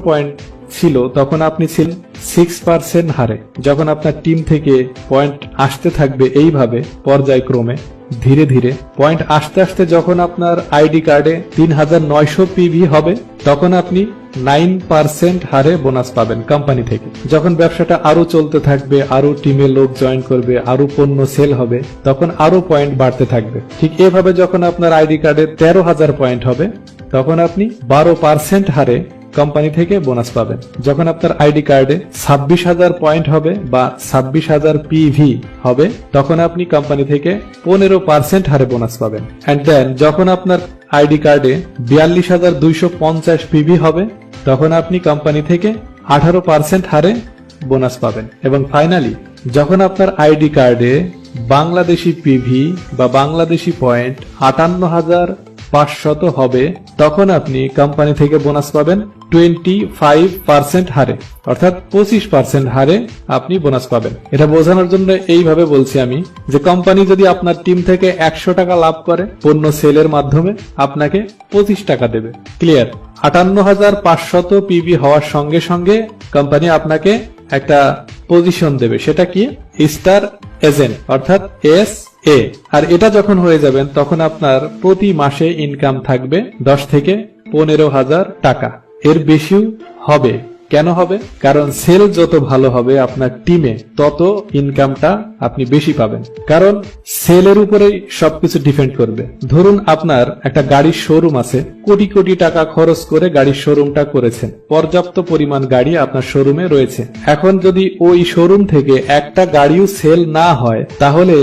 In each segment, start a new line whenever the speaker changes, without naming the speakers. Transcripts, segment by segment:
Point ছিল তখন আপনি ছিলেন 6% হারে। যখন আপনার টিম থেকে পয়েন্ট আসতে থাকবে এইভাবে পর্যায়ক্রমে ধীরে ধীরে পয়েন্ট আসতে আসতে যখন আপনার আইডি কার্ডে 3900 পিভি হবে তখন আপনি 9% হারে বোনাস পাবেন কোম্পানি থেকে। যখন ব্যবসাটা আরো চলতে থাকবে, আরো টিমে লোক জয়েন করবে, আরো পণ্য সেল হবে, তখন আরো পয়েন্ট বাড়তে থাকবে। ঠিক এভাবে যখন আপনার আইডি কার্ডে 13,000 পয়েন্ট হবে তখন আপনি 12% হারে কোম্পানি থেকে বোনাস পাবেন। যখন আপনার আইডি কার্ডে 26,000 পয়েন্ট হবে বা 26,000 পিভি হবে তখন আপনি কোম্পানি থেকে 15% হারে বোনাস পাবেন। এন্ড দেন যখন আপনার আইডি কার্ডে 42,250 পিভি হবে তখন আপনি কোম্পানি থেকে 18% হারে বোনাস পাবেন। এবং ফাইনালি যখন আপনার আইডি কার্ডে বাংলাদেশি পিভি বা বাংলাদেশি পয়েন্ট 58,500 হবে তখন আপনি কোম্পানি থেকে বোনাস পাবেন 25% হারে, অর্থাৎ 25% হারে আপনি বোনাস পাবেন। এটা বোঝানোর জন্য এইভাবে বলছি আমি যে কোম্পানি যদি আপনার টিম থেকে 100 টাকা লাভ করে পণ্য সেলের মাধ্যমে আপনাকে 25 টাকা দেবে। ক্লিয়ার? 58,500 পিভি হওয়ার সঙ্গে সঙ্গে কোম্পানি আপনাকে একটা পজিশন দেবে, সেটা কি? স্টার এজেন্ট, অর্থাৎ SA। আর এটা যখন হয়ে যাবেন তখন আপনার প্রতি মাসে ইনকাম থাকবে 10 থেকে 15,000 টাকা। এর বেশিও হবে। কেন হবে? কারণ সেল যত ভালো হবে আপনার টিমে তত ইনকামটা আপনি বেশি পাবেন। কারণ সেলের উপরেই সবকিছু ডিপেন্ড করবে। ধরুন আপনার একটা গাড়ির শোরুম আছে, কোটি কোটি টাকা খরচ করে গাড়ির শোরুমটা করেছেন, পর্যাপ্ত পরিমাণ গাড়ি আপনার শোরুমে রয়েছে। এখন যদি ওই শোরুম থেকে একটা গাড়িও সেল না হয় তাহলে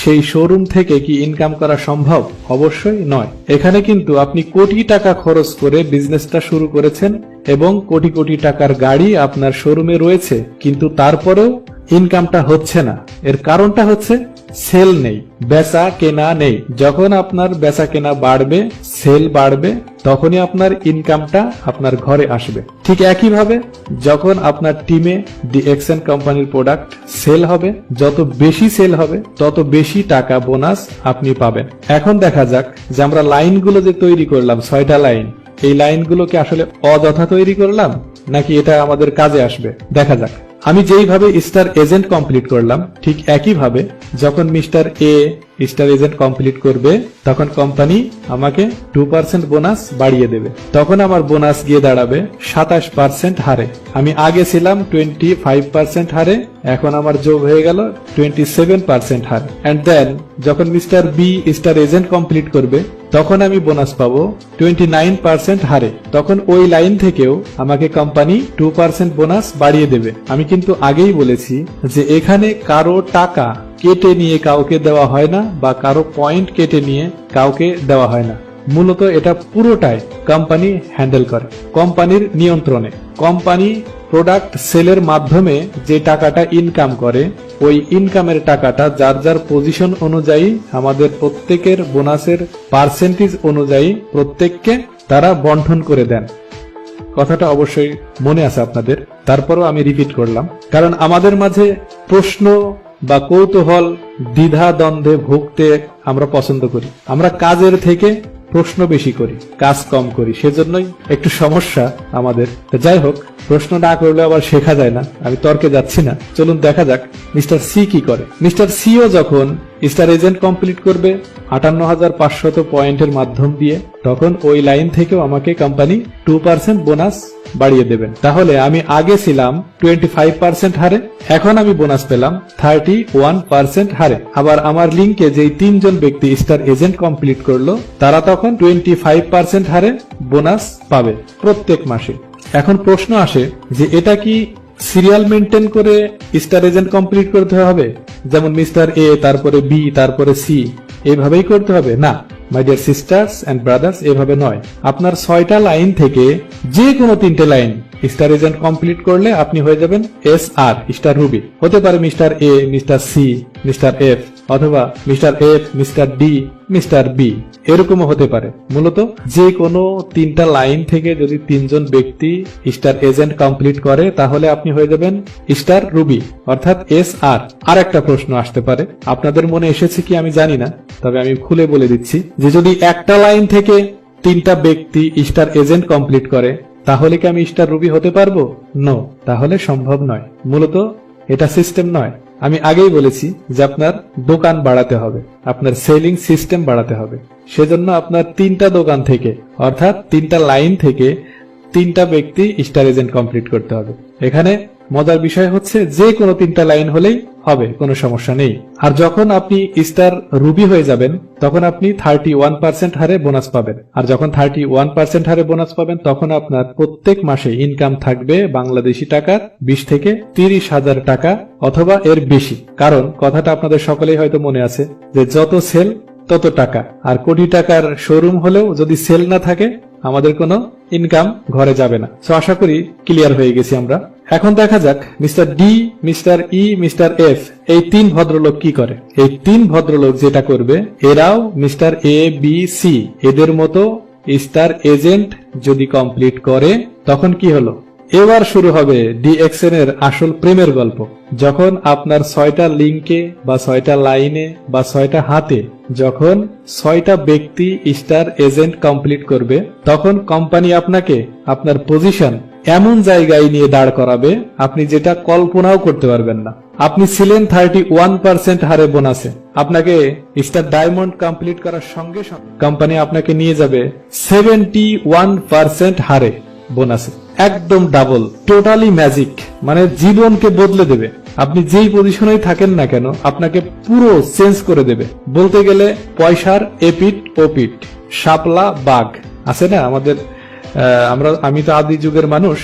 সেই শোরুম থেকে কি ইনকাম করা সম্ভব? অবশ্যই নয়। এখানে কিন্তু আপনি কোটি টাকা খরচ করে বিজনেসটা শুরু করেছেন এবং কোটি কোটি টাকার গাড়ি আপনার শোরুমে রয়েছে, কিন্তু তারপরেও ইনকামটা হচ্ছে না। এর কারণটা হচ্ছে সেল নেই, বেচা কেনা নেই। যখন আপনার বেচা কেনা বাড়বে, সেল বাড়বে, তখনই আপনার ইনকামটা আপনার ঘরে আসবে। ঠিক একইভাবে যখন আপনার টিমে DXN কোম্পানির প্রোডাক্ট সেল হবে, যত বেশি সেল হবে তত বেশি টাকা বোনাস আপনি পাবেন। এখন দেখা যাক যে আমরা লাইনগুলো যে তৈরি করলাম, 6টা লাইন, এই লাইনগুলোকে আসলে অযথা তৈরি করলাম নাকি এটা আমাদের কাজে আসবে দেখা যাক। আমি যেইভাবে স্টার এজেন্ট কমপ্লিট করলাম ঠিক একইভাবে যখন mister A star agent complete করবে তখন কোম্পানি আমাকে 2% বোনাস বাড়িয়ে দেবে। তখন আমার বোনাস গিয়ে দাঁড়াবে 27% হারে। আমি আগে ছিলাম 25% হারে, এখন আমার যোগ হয়ে গেল 27% হারে। এন্ড দেন যখন mister B star agent complete করবে তখন আমি বোনাস পাবো 29% হারে। তখন ওই লাইন থেকেও আমাকে কোম্পানি 2% বোনাস বাড়িয়ে দেবে। আমি কিন্তু আগেই বলেছি যে এখানে কারো টাকা কেটে নিয়ে কাউকে দেওয়া হয় না বা কারো পয়েন্ট কেটে নিয়ে কাউকে দেওয়া হয় না। মূলত এটা পুরোটাই কোম্পানি হ্যান্ডেল করে, কোম্পানির নিয়ন্ত্রণে। কোম্পানি প্রোডাক্ট সেলের মাধ্যমে যে টাকাটা ইনকাম করে ওই ইনকামের টাকাটা যার যার পজিশন অনুযায়ী আমাদের প্রত্যেকের বোনাসের পার্সেন্টেজ অনুযায়ী প্রত্যেককে তারা বন্টন করে দেন। কথাটা অবশ্যই মনে আছে আপনাদের, তারপরও আমি রিপিট করলাম কারণ আমাদের মাঝে প্রশ্ন বা কৌতূহল, দ্বিধা দ্বন্দ্বে ভুগতে আমরা পছন্দ করি। আমরা কাজের থেকে প্রশ্ন বেশি করি, কাজ কম করি, সেজন্যই একটু সমস্যা আমাদের। যাই হোক, প্রশ্ন না করলে আবার শেখা যায় না, আমি তর্কে যাচ্ছি না। চলুন দেখা যাক মিস্টার C কি করে। মিস্টার Cও যখন স্টার এজেন্ট কমপ্লিট করবে 58,500 পয়েন্টের মাধ্যম দিয়ে তখন ওই লাইন থেকেও আমাকে কোম্পানি 2% বোনাস বাড়িয়ে দেবেন। তাহলে আমি আগে ছিলাম 25% হারে, এখন আমি বোনাস পেলাম 31% হারে। আবার আমার লিঙ্কে যেই 3 জন ব্যক্তি স্টার এজেন্ট কমপ্লিট করলো তারা তখন 25% হারে বোনাস পাবে প্রত্যেক মাসে। এখন প্রশ্ন আসে যে এটা কি সিরিয়াল মেনটেন করে স্টার এজেন্ট কমপ্লিট করতে হবে, যেমন মিস্টার A তারপরে B তারপরে C এইভাবেই করতে হবে? না my dear sisters and brothers, এভাবে নয়। আপনার 6টা লাইন থেকে যে কোনো 3টে লাইন স্টার এজেন্ট কমপ্লিট করলে আপনি হয়ে যাবেন SR স্টার রুবি। হতে পারে mister A mister C mister F অথবা mister F mister D mister B, এরকমও হতে পারে। মূলত যে কোনো 3টা লাইন থেকে যদি 3 জন ব্যক্তি স্টার এজেন্ট কমপ্লিট করে তাহলে আপনি হয়ে যাবেন স্টার রুবি অর্থাৎ SR। আর একটা প্রশ্ন আসতে পারে, আপনাদের মনে এসেছে কি আমি জানি না, তবে আমি খুলে বলে দিচ্ছি যে যদি একটা লাইন থেকে 3টা ব্যক্তি স্টার এজেন্ট কমপ্লিট করে তাহলে কি আমি স্টার রুবি হতে পারবো? নো, তাহলে সম্ভব নয়। মূলত এটা সিস্টেম নয়। আমি আগেই বলেছি যে আপনার দোকান বাড়াতে হবে, আপনার সেলিং সিস্টেম বাড়াতে হবে। সেজন্য আপনার 3টা দোকান থেকে, অর্থাৎ 3টা লাইন থেকে 3টা ব্যক্তি স্টার এজেন্ট কমপ্লিট করতে হবে। এখানে মজার বিষয় হচ্ছে যে কোনো 3টা লাইন হলেই হবে, কোনো সমস্যা নেই। আর যখন আপনি স্টার রুবি হয়ে যাবেন তখন আপনি 31% হারে বোনাস পাবেন। আর যখন 31% হারে বোনাস পাবেন তখন আপনার প্রত্যেক মাসে ইনকাম থাকবে বাংলাদেশি টাকার 20 থেকে 30,000 টাকা অথবা এর বেশি। কারণ কথাটা আপনাদের সকলেই হয়তো মনে আছে যে যত সেল তত টাকা। আর কোটি টাকার শোরুম হলেও যদি সেল না থাকে আমাদের কোনো ইনকাম ঘরে যাবে না। সো আশা করি ক্লিয়ার হয়ে গেছি আমরা। এখন দেখা যাক মিস্টার ডি, মিস্টার ই, মিস্টার এফ এই 3 ভদ্রলোক কি করে। এই 3 ভদ্রলোক যেটা করবে, এরাও মিস্টার এ, বি, সি এদের মতো স্টার এজেন্ট যদি কমপ্লিট করে তখন কি হলো, এবার শুরু হবে ডিএক্সএন এর আসল প্রেমের গল্প। যখন আপনার 6টা লিঙ্কে বা 6টা লাইনে বা 6টা হাতে যখন 6টা ব্যক্তি স্টার এজেন্ট কমপ্লিট করবে তখন কোম্পানি আপনাকে আপনার পজিশন এমন জায়গায় নিয়ে দাঁড় করাবে আপনি যেটা কল্পনাও করতে পারবেন না। আপনি ছিলেন 31% হারে বোনাসে, আপনাকে স্টার ডায়মন্ড কমপ্লিট করার সঙ্গে সঙ্গে কোম্পানি আপনাকে নিয়ে যাবে 71% হারে বোনাসে, একদম ডাবল, টোটালি ম্যাজিক, মানে জীবনকে বদলে দেবে। আপনি যেই পজিশনেই থাকেন না কেন আপনাকে পুরো চেঞ্জ করে দেবে। বলতে গেলে পয়সার এপিট ওপিট, শাপলা বাঘ আছে না আমাদের, আমি তো আদি যুগের মানুষ,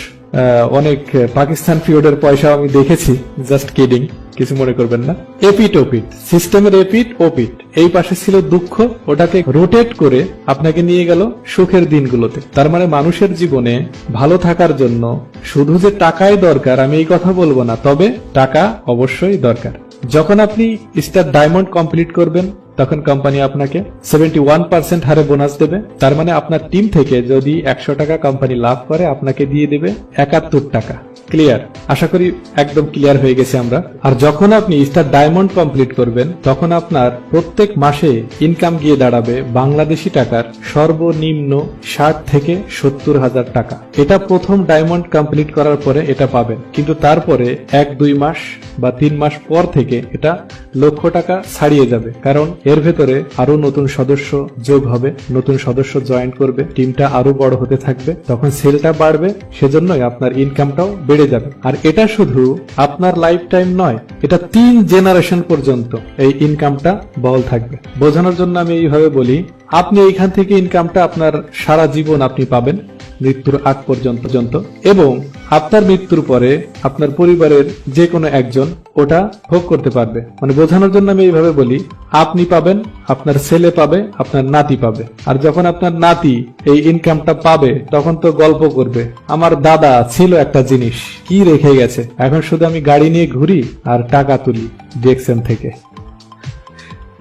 অনেক পাকিস্তান পিরিয়ডের পয়সা আমি দেখেছি, জাস্ট কিডিং, কিছু মনে করবেন না। এপিট ওপিট, সিস্টেমের এপিট ওপিট, এই পাশে ছিল দুঃখ, ওটাকে রোটেট করে আপনাকে নিয়ে গেল সুখের দিনগুলোতে। তার মানে মানুষের জীবনে ভালো থাকার জন্য শুধু যে টাকাই দরকার আমি এই কথা বলবো না, তবে টাকা অবশ্যই দরকার। যখন আপনি স্টার ডায়মন্ড কমপ্লিট করবেন তখন কোম্পানি আপনাকে 71% হারে বোনাস দেবে। তার মানে আপনার টিম থেকে যদি 100 টাকা কোম্পানি লাভ করে আপনাকে দিয়ে দেবে 71 টাকা। ক্লিয়ার? আশা করি একদম ক্লিয়ার হয়ে গেছে আমরা। আর যখন আপনি স্টার ডায়মন্ড কমপ্লিট করবেন তখন আপনার প্রত্যেক মাসে ইনকাম গিয়ে দাঁড়াবে বাংলাদেশি টাকার সর্বনিম্ন 60 থেকে 70,000 টাকা। এটা প্রথম ডায়মন্ড কমপ্লিট করার পরে এটা পাবেন, কিন্তু তারপরে 1-2 মাস বা 3 মাস পর থেকে এটা লক্ষ টাকা ছাড়িয়ে যাবে। কারণ এর ভেতরে আরো নতুন সদস্য যোগ হবে, নতুন সদস্য জয়েন করবে, টিমটা আরো বড় হতে থাকবে, তখন সেলটা বাড়বে, সেজন্যই আপনার ইনকামটাও বেড়ে যাবে। আর এটা শুধু আপনার লাইফ টাইম নয়, এটা 3 জেনারেশন পর্যন্ত এই ইনকামটা বহাল থাকবে। বোঝানোর জন্য আমি এইভাবে বলি, আপনি এইখান থেকে ইনকামটা আপনার সারা জীবন আপনি পাবেন মৃত্যুর আগ পর্যন্ত, এবং আপনার মৃত্যুর পরে আপনার পরিবারের যে কোনো একজন ওটা ভোগ করতে পারবে। মানে বোঝানোর জন্য আমি এইভাবে বলি, আপনি পাবেন, আপনার ছেলে পাবে, আপনার নাতি পাবে। আর যখন আপনার নাতি এই ইনকামটা পাবে তখন তো গল্প করবে, আমার দাদা ছিল একটা জিনিস, কি রেখে গেছে, এখন শুধু আমি গাড়ি নিয়ে ঘুরি আর টাকা তুলি ডিএক্সএন থেকে।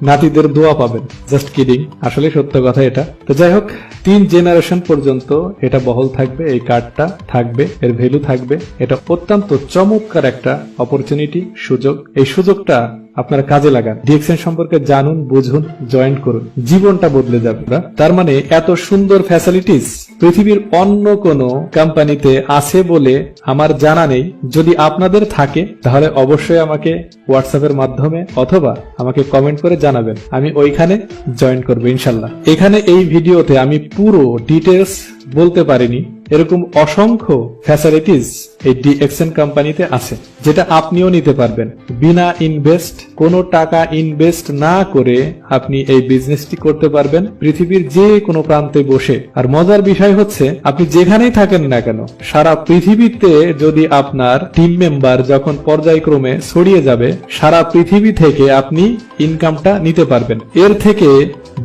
নাতিদের দোয়া পাবেন, জাস্ট কিডিং, আসলে সত্য কথা এটা। তো যাই হোক, 3 জেনারেশন পর্যন্ত এটা বহাল থাকবে, এই কার্ডটা থাকবে, এর ভ্যালু থাকবে। এটা অত্যন্ত চমৎকার একটা অপরচুনিটি, সুযোগ। এই সুযোগটা আপনারা কাজে লাগান, ডিএক্সএন সম্পর্কে জানুন, বুঝুন, জয়েন করুন, জীবনটা বদলে যাবে। তার মানে এত সুন্দর ফ্যাসিলিটিস পৃথিবীর অন্য কোনো কোম্পানিতে আছে বলে আমার জানা নেই। যদি আপনাদের থাকে তাহলে অবশ্যই আমাকে হোয়াটসঅ্যাপের মাধ্যমে অথবা আমাকে কমেন্ট করে জানাবেন, আমি ওইখানে জয়েন করবো ইনশাল্লাহ। এখানে এই ভিডিওতে আমি পুরো ডিটেলস বলতে পারিনি, এরকম অসংখ্য ফ্যাসিলিটিস এই ডিএক্সএন কোম্পানিতে আছে যেটা আপনিও নিতে পারবেন বিনা ইনভেস্ট, কোনো টাকা ইনভেস্ট না করে আপনি এই বিজনেসটি করতে পারবেন পৃথিবীর যে কোনো প্রান্তে বসে। আর মজার বিষয় হচ্ছে আপনি যেখানেই থাকেন না কেন সারা পৃথিবীতে যদি আপনার টিম মেম্বার যখন পর্যায়ক্রমে ছড়িয়ে যাবে সারা পৃথিবী থেকে আপনি ইনকামটা নিতে পারবেন। এর থেকে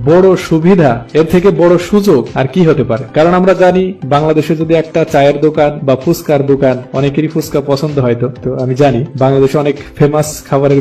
বড় সুবিধা, এর থেকে বড় সুযোগ আর কি হতে পারে? কারণ আমরা জানি বাংলাদেশে যদি একটা চায়ের দোকান বা ফুচকার দোকান, অনেকেরই ফুচকা পছন্দ হয়তো, তো আমি জানি বাংলাদেশে অনেক ফেমাস খাবারের